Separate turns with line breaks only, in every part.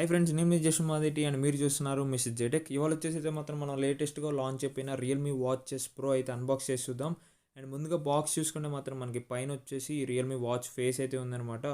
Friends, నేను మీ just మాదిటి and మీరు చూస్తున్నారు మిస్ జెటెక్. ఇవాళ వచ్చేసి అయితే మాత్రం మనం లేటెస్ట్గా లాంచ్ అయిపోయిన రియల్మీ వాచెస్ ప్రో అయితే అన్బాక్స్ చేసి చూద్దాం. అండ్ ముందుగా బాక్స్ చూసుకుంటే మాత్రం మనకి పైన వచ్చేసి రియల్మీ వాచ్ ఫేస్ అయితే ఉందన్నమాట.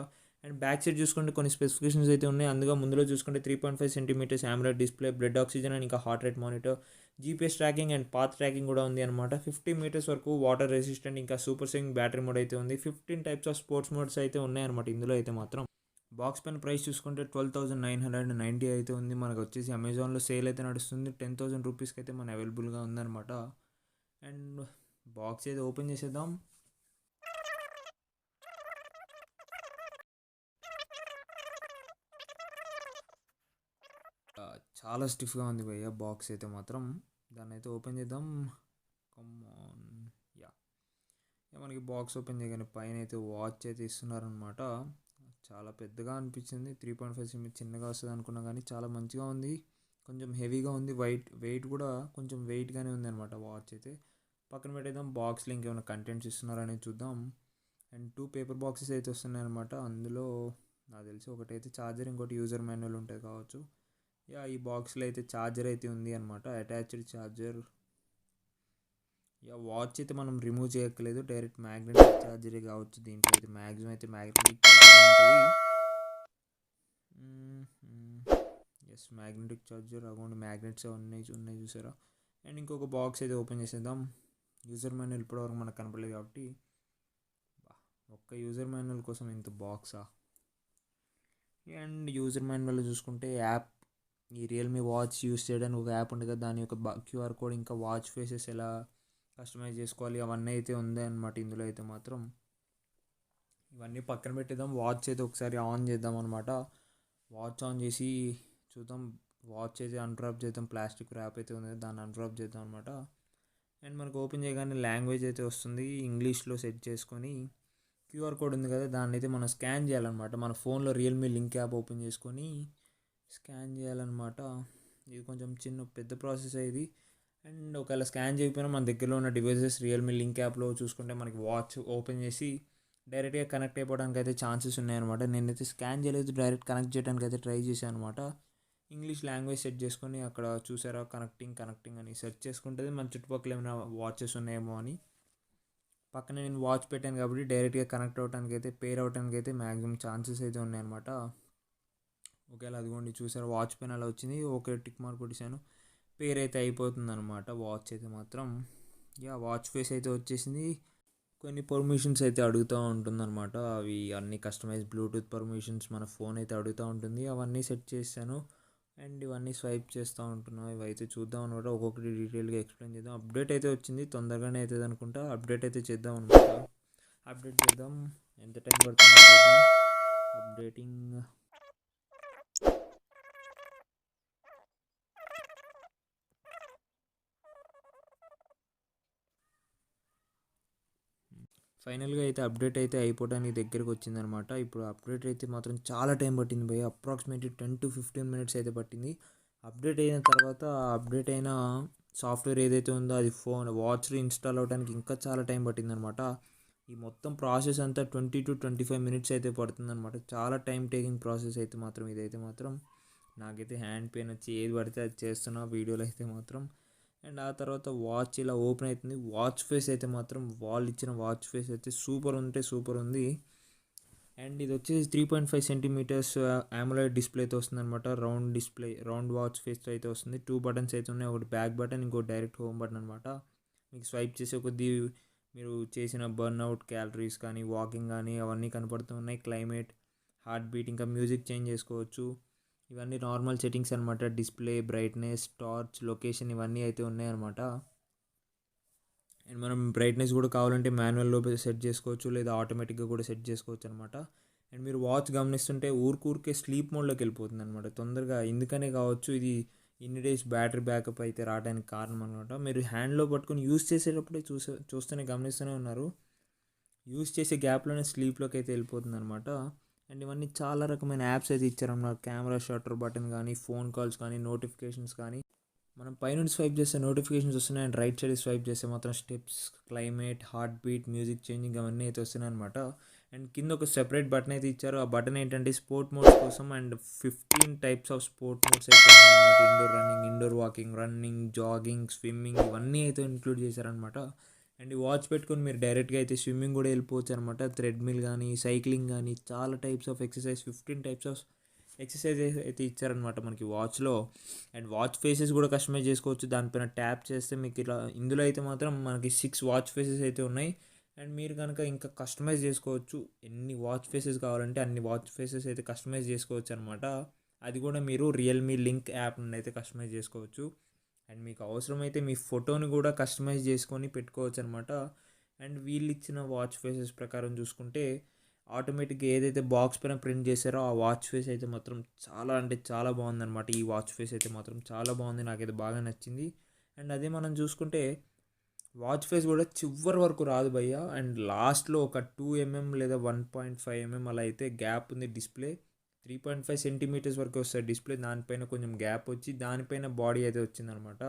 అండ్ బ్యాక్ సైడ్ చూసుకుంటే కొన్ని స్పెసిఫికేషన్స్ అయితే ఉన్నాయి. అందులో ముందులో చూసుకుంటే 3.5 centimetres AMOLED display, blood oxygen and ఇంకా heart rate monitor, GPS tracking and path tracking కూడా ఉంది అనమాట. 50 మీటర్స్ వరకు వాటర్ రెసిస్టెంట్ ఇంకా సూపర్ సింగ్ బ్యాటరీ మోడ్ అయితే ఉంది. 15 టైప్స్ ఆఫ్ స్పోర్ట్స్ మోడ్స్ అయితే ఉన్నాయన్నమాట ఇందులో అయితే మాత్రం. బాక్స్ పైన ప్రైస్ చూసుకుంటే 12,990 అయితే ఉంది. మనకు వచ్చేసి అమెజాన్లో సేల్ అయితే నడుస్తుంది. 10,000 రూపీస్కి అయితే మన అవైలబుల్గా ఉందన్నమాట. అండ్ బాక్స్ అయితే ఓపెన్ చేసేద్దాం. చాలా స్టిఫ్గా ఉంది భయ్య బాక్స్ అయితే మాత్రం. దాన్ని అయితే ఓపెన్ చేద్దాం. కమాన్. యా మనకి బాక్స్ ఓపెన్ చేయగానే పైన అయితే వాచ్ అయితే ఇస్తున్నారనమాట. చాలా పెద్దగా అనిపించింది. 3.5 సెంటీమీటర్ చిన్నగా వస్తుంది అనుకున్నా కానీ చాలా మంచిగా ఉంది. కొంచెం హెవీగా ఉంది. వెయిట్ కూడా కొంచెం వెయిట్గానే ఉంది అనమాట వాచ్ అయితే. పక్కన పెట్టేద్దాం. బాక్స్లో ఇంకేమైనా కంటెంట్స్ ఇస్తున్నారనేది చూద్దాం. అండ్ 2 పేపర్ బాక్సెస్ అయితే వస్తున్నాయి అనమాట. అందులో నాకు తెలిసి ఒకటైతే ఛార్జర్, ఇంకోటి యూజర్ మాన్యువల్ ఉంటుంది కావచ్చు. ఈ బాక్స్లో అయితే ఛార్జర్ అయితే ఉంది అనమాట, అటాచ్డ్ ఛార్జర్. వాచ్ అయితే మనం రిమూవ్ చేయక్కలేదు, డైరెక్ట్ మ్యాగ్నెటిక్ ఛార్జరే కావచ్చు. దీంట్లో అయితే మ్యాగ్నెటిక్ ఛార్జర్ ఉంటుంది. మ్యాగ్నెటిక్ ఛార్జర్ అకౌంట్ మ్యాగ్నెట్స్ ఉన్నాయి చూసారా. అండ్ ఇంకొక బాక్స్ అయితే ఓపెన్ చేసేద్దాం. యూజర్ మాన్యువల్ ఇప్పటివరకు మనకు కనపడలేదు కాబట్టి, ఒక్క యూజర్ మాన్యువల్ కోసం ఇంత బాక్సా. అండ్ యూజర్ మాన్యువల్ చూసుకుంటే యాప్, ఈ రియల్మీ వాచ్ యూస్ చేయడానికి ఒక యాప్ ఉంటుంది కదా, దాని యొక్క క్యూఆర్ కోడ్ ఇంకా వాచ్ ఫేసెస్ ఎలా కస్టమైజ్ చేసుకోవాలి అవన్నీ అయితే ఉంది అనమాట ఇందులో అయితే మాత్రం. ఇవన్నీ పక్కన పెట్టేద్దాం. వాచ్ అయితే ఒకసారి ఆన్ చేద్దాం అనమాట. వాచ్ ఆన్ చేసి చూద్దాం. వాచ్ అయితే అన్రాప్ చేద్దాం. ప్లాస్టిక్ ర్యాప్ అయితే ఉంది, దాన్ని అన్రాప్ చేద్దాం అనమాట. అండ్ మనకు ఓపెన్ చేయగానే లాంగ్వేజ్ అయితే వస్తుంది. ఇంగ్లీష్లో సెట్ చేసుకొని క్యూఆర్ కోడ్ ఉంది కదా, దాన్ని అయితే మనం స్కాన్ చేయాలన్నమాట. మన ఫోన్లో రియల్మీ లింక్ యాప్ ఓపెన్ చేసుకొని స్కాన్ చేయాలన్నమాట. ఇది కొంచెం పెద్ద ప్రాసెస్ ఇది. అండ్ ఒకవేళ స్కాన్ చేయకపోయినా మన దగ్గరలో ఉన్న డివైసెస్ రియల్మీ లింక్ యాప్లో చూసుకుంటే మనకి వాచ్ ఓపెన్ చేసి డైరెక్ట్గా కనెక్ట్ అయిపోవడానికి అయితే ఛాన్సెస్ ఉన్నాయన్నమాట. నేనైతే స్కాన్ చేయలేదు, డైరెక్ట్ కనెక్ట్ చేయడానికి అయితే ట్రై చేశాను అనమాట. ఇంగ్లీష్ లాంగ్వేజ్ సెట్ చేసుకొని అక్కడ చూసారా కనెక్టింగ్ అని సెర్చ్ చేసుకుంటుంది మన చుట్టుపక్కల ఏమైనా వాచెస్ ఉన్నాయేమో అని. పక్కన నేను వాచ్ పెట్టాను కాబట్టి డైరెక్ట్గా కనెక్ట్ అవ్వడానికి అయితే, పేర్ అవ్వడానికి అయితే మ్యాక్సిమం ఛాన్సెస్ అయితే ఉన్నాయన్నమాట. ఒకవేళ అదిగోండి చూసారు, వాచ్ పైన అలా వచ్చింది. ఓకే, టిక్ మార్క్ కొట్టేసాను. పేర్ అయితే అయిపోతుంది అనమాట వాచ్ అయితే మాత్రం. వాచ్ ఫేస్ అయితే వచ్చేసింది. కొన్ని పర్మిషన్స్ అయితే అడుగుతూ ఉంటుందన్నమాట. అవి అన్ని కస్టమైజ్ బ్లూటూత్ పర్మిషన్స్ మన ఫోన్ అయితే అడుగుతూ ఉంటుంది. అవన్నీ సెట్ చేశాను. అండ్ ఇవన్నీ స్వైప్ చేస్తూ ఉంటున్నాం. ఇవైతే చూద్దాం అనమాట. ఒక్కొక్కటి డీటెయిల్గా ఎక్స్ప్లెయిన్ చేద్దాం. అప్డేట్ అయితే వచ్చింది, తొందరగానే అవుతుంది అనుకుంటా. అప్డేట్ అయితే చేద్దాం అనమాట. అప్డేట్ చేద్దాం. ఎంత టైం పడుతుందో చూద్దాం. అప్డేటింగ్. ఫైనల్గా అయితే అప్డేట్ అయితే అయిపోవడానికి దగ్గరికి వచ్చిందనమాట. ఇప్పుడు అప్డేట్ అయితే మాత్రం చాలా టైం పట్టింది భయ్య. అప్రాక్సిమేట్లీ 10 to 15 మినిట్స్ అయితే పట్టింది. అప్డేట్ అయిన తర్వాత అప్డేట్ అయిన సాఫ్ట్వేర్ ఏదైతే ఉందో అది వాచ్లో ఇన్స్టాల్ అవ్వడానికి ఇంకా చాలా టైం పట్టిందనమాట. ఈ మొత్తం ప్రాసెస్ అంతా 20 to 25 మినిట్స్ అయితే పడుతుందనమాట. చాలా టైం టేకింగ్ ప్రాసెస్ అయితే మాత్రం ఇదైతే మాత్రం. నాకైతే హ్యాండ్ పెయిన్ వచ్చి ఏది పడితే అది చేస్తున్నా వీడియోలో అయితే మాత్రం. అండ్ ఆ తర్వాత వాచ్ ఇలా ఓపెన్ అవుతుంది. వాచ్ ఫేస్ అయితే మాత్రం వాళ్ళు ఇచ్చిన వాచ్ ఫేస్ అయితే సూపర్ ఉంది. అండ్ ఇది వచ్చేసి 3.5 సెంటీమీటర్స్ AMOLED డిస్ప్లేతో వస్తుంది అనమాట. రౌండ్ వాచ్ ఫేస్తో అయితే వస్తుంది. 2 బటన్స్ అయితే ఉన్నాయి. ఒకటి బ్యాక్ బటన్, ఇంకో డైరెక్ట్ హోమ్ బటన్ అనమాట. మీకు స్వైప్ చేసే కొద్దీ మీరు చేసిన బర్న్అవుట్ క్యాలరీస్ కానీ, వాకింగ్ కానీ అవన్నీ కనపడుతూ ఉన్నాయి. క్లైమేట్, హార్ట్ బీట్, ఇంకా మ్యూజిక్ చేంజ్ చేసుకోవచ్చు. ఇవన్నీ నార్మల్ సెట్టింగ్స్ అనమాట. డిస్ప్లే, బ్రైట్నెస్, టార్చ్, లొకేషన్ ఇవన్నీ అయితే ఉన్నాయన్నమాట. అండ్ మనం బ్రైట్నెస్ కూడా కావాలంటే మాన్యువల్లో సెట్ చేసుకోవచ్చు, లేదా ఆటోమేటిక్గా కూడా సెట్ చేసుకోవచ్చు అనమాట. అండ్ మీరు వాచ్ గమనిస్తుంటే ఊరికే స్లీప్ మోడ్లోకి వెళ్ళిపోతుంది అనమాట తొందరగా. ఎందుకనే కావచ్చు ఇది ఇన్ని డేస్ బ్యాటరీ బ్యాకప్ అయితే రావడానికి కారణం అనమాట. మీరు హ్యాండ్లో పట్టుకొని యూస్ చేసేటప్పుడే చూస్తూనే గమనిస్తూనే ఉన్నారు, యూస్ చేసే గ్యాప్లోనే స్లీప్లోకి అయితే వెళ్ళిపోతుంది అనమాట. అండ్ ఇవన్నీ చాలా రకమైన యాప్స్ అయితే ఇచ్చారన్నమాట. కెమెరా షట్టర్ బటన్ కానీ, ఫోన్ కాల్స్ కానీ, నోటిఫికేషన్స్ కానీ. మనం పైనుండి స్వైప్ చేస్తే నోటిఫికేషన్స్ వస్తున్నాయి. అండ్ రైట్ సైడ్ స్వైప్ చేస్తే మాత్రం steps, climate, heart beat, music changing అవన్నీ అయితే వస్తున్నాయి అనమాట. అండ్ కింద ఒక సెపరేట్ బటన్ అయితే ఇచ్చారు. ఆ బటన్ ఏంటంటే స్పోర్ట్ మోడ్స్ కోసం. And 15 types of sport modes అయితే ఉన్నాయన్నమాట. Indoor running, indoor walking, running, jogging, swimming ఇవన్నీ అయితే ఇంక్లూడ్ చేశారనమాట. అండ్ ఈ వాచ్ పెట్టుకొని మీరు డైరెక్ట్గా అయితే స్విమ్మింగ్ కూడా వెళ్ళిపోవచ్చు అనమాట. థ్రెడ్మిల్ కానీ, సైక్లింగ్ కానీ, చాలా types of exercise, 15 types of exercise అయితే ఇచ్చారనమాట మనకి వాచ్లో. అండ్ వాచ్ ఫేసెస్ కూడా కస్టమైజ్ చేసుకోవచ్చు. దానిపైన ట్యాప్ చేస్తే మీకు ఇలా ఇందులో అయితే మాత్రం మనకి 6 వాచ్ ఫేసెస్ అయితే ఉన్నాయి. అండ్ మీరు కనుక ఇంకా కస్టమైజ్ చేసుకోవచ్చు. ఎన్ని వాచ్ ఫేసెస్ కావాలంటే అన్ని వాచ్ ఫేసెస్ అయితే కస్టమైజ్ చేసుకోవచ్చు అనమాట. అది కూడా మీరు రియల్మీ లింక్ యాప్ నుండి అయితే కస్టమైజ్ చేసుకోవచ్చు. అండ్ మీకు అవసరమైతే మీ ఫోటోని కూడా కస్టమైజ్ చేసుకొని పెట్టుకోవచ్చు అనమాట. అండ్ వీళ్ళు ఇచ్చిన వాచ్ ఫేసెస్ ప్రకారం చూసుకుంటే ఆటోమేటిక్గా ఏదైతే బాక్స్ పైన ప్రింట్ చేశారో ఆ వాచ్ ఫేస్ అయితే మాత్రం చాలా అంటే చాలా బాగుందన్నమాట. ఈ వాచ్ ఫేస్ అయితే మాత్రం చాలా బాగుంది, నాకైతే బాగా నచ్చింది. అండ్ అదే మనం చూసుకుంటే వాచ్ ఫేస్ కూడా చివరి వరకు రాదు భయ్య. అండ్ లాస్ట్లో ఒక 2 mm లేదా 1.5 mm అలా అయితే గ్యాప్ ఉంది. డిస్ప్లే 3.5 సెంటీమీటర్స్ వరకు వస్తుంది డిస్ప్లే. దానిపైన కొంచెం గ్యాప్ వచ్చి దానిపైన బాడీ అయితే వచ్చిందనమాట.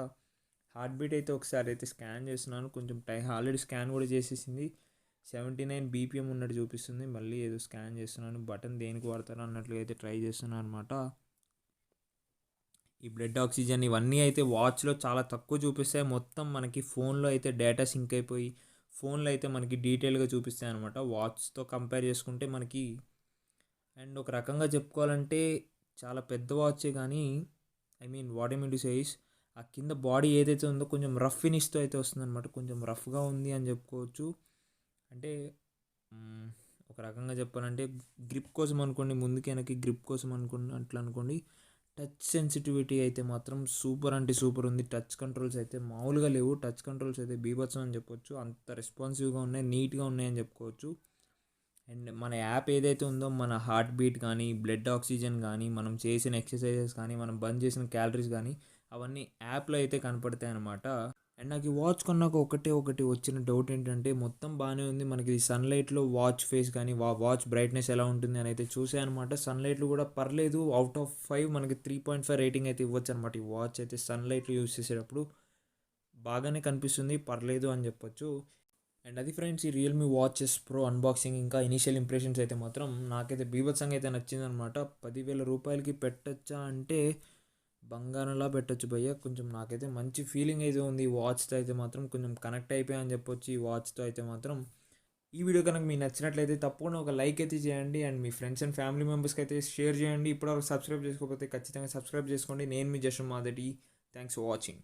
హార్ట్ బీట్ అయితే ఒకసారి అయితే స్కాన్ చేస్తున్నాను. కొంచెం టైం ఆల్రెడీ స్కాన్ కూడా చేసేసింది. 79 BPM ఉన్నట్టు చూపిస్తుంది. మళ్ళీ ఏదో స్కాన్ చేస్తున్నాను. బటన్ దేనికి వాడతారో అన్నట్లుగా అయితే ట్రై చేస్తున్నాను అనమాట. ఈ బ్లడ్ ఆక్సిజన్ ఇవన్నీ అయితే వాచ్లో చాలా తక్కువ చూపిస్తాయి. మొత్తం మనకి ఫోన్లో అయితే డేటా సింక్ అయిపోయి ఫోన్లో అయితే మనకి డీటెయిల్గా చూపిస్తాయి అనమాట. వాచ్తో కంపేర్ చేసుకుంటే మనకి. అండ్ ఒక రకంగా చెప్పుకోవాలంటే చాలా పెద్ద వాచే, కానీ what I mean to say is ఆ కింద బాడీ ఏదైతే ఉందో కొంచెం రఫ్ ఫినిష్తో అయితే వస్తుందన్నమాట. కొంచెం రఫ్గా ఉంది అని చెప్పుకోవచ్చు. అంటే ఒక రకంగా చెప్పాలంటే గ్రిప్ కోసం అనుకోండి, ముందుకి వెనక్కి గ్రిప్ కోసం అట్లా అనుకోండి. టచ్ సెన్సిటివిటీ అయితే మాత్రం సూపర్ అంటే సూపర్ ఉంది. టచ్ కంట్రోల్స్ అయితే మామూలుగా లేవు. టచ్ కంట్రోల్స్ అయితే బీభత్సం అని చెప్పొచ్చు. అంత రెస్పాన్సివ్గా ఉన్నాయి, నీట్గా ఉన్నాయని చెప్పుకోవచ్చు. అండ్ మన యాప్ ఏదైతే ఉందో మన హార్ట్ బీట్ కానీ, బ్లడ్ ఆక్సిజన్ కానీ, మనం చేసిన ఎక్సర్సైజెస్ కానీ, మనం బర్న్ చేసిన క్యాలరీస్ కానీ అవన్నీ యాప్లో అయితే కనపడతాయి అన్నమాట. అండ్ నాకు ఈ వాచ్ కొన్నాక ఒకటి వచ్చిన డౌట్ ఏంటంటే మొత్తం బాగానే ఉంది. మనకి సన్లైట్లో వాచ్ ఫేస్ కానీ వాచ్ బ్రైట్నెస్ ఎలా ఉంటుంది అని అయితే చూసే అనమాట. సన్లైట్లో కూడా పర్లేదు, అవుట్ ఆఫ్ 5 మనకి 3.5 రేటింగ్ అయితే ఇవ్వచ్చు అనమాట. ఈ వాచ్ అయితే సన్లైట్లో యూస్ చేసేటప్పుడు బాగానే కనిపిస్తుంది, పర్లేదు అని చెప్పొచ్చు. అండ్ అది ఫ్రెండ్స్ ఈ రియల్మీ వాచెస్ ప్రో అన్బాక్సింగ్ ఇంకా ఇనీషియల్ ఇంప్రెషన్స్ అయితే మాత్రం నాకైతే బీభత్సంగా అయితే నచ్చిందనమాట. 10,000 రూపాయలకి పెట్టచ్చా అంటే బంగారంలా పెట్టచ్చు భయ్య. కొంచెం నాకైతే మంచి ఫీలింగ్ అయితే ఉంది. ఈ వాచ్తో అయితే మాత్రం కొంచెం కనెక్ట్ అయిపోయా అని చెప్పొచ్చు. ఈ వాచ్తో అయితే మాత్రం ఈ వీడియో కనుక మీకు నచ్చినట్లయితే తప్పకుండా ఒక లైక్ అయితే చేయండి. And me friends and family మెంబర్స్కి అయితే షేర్ చేయండి. ఇప్పటివరకు సబ్స్క్రైబ్ చేసుకోకపోతే ఖచ్చితంగా సబ్స్క్రైబ్ చేసుకోండి. నేను మీ జస్ట్ మాదటి. Thanks for watching.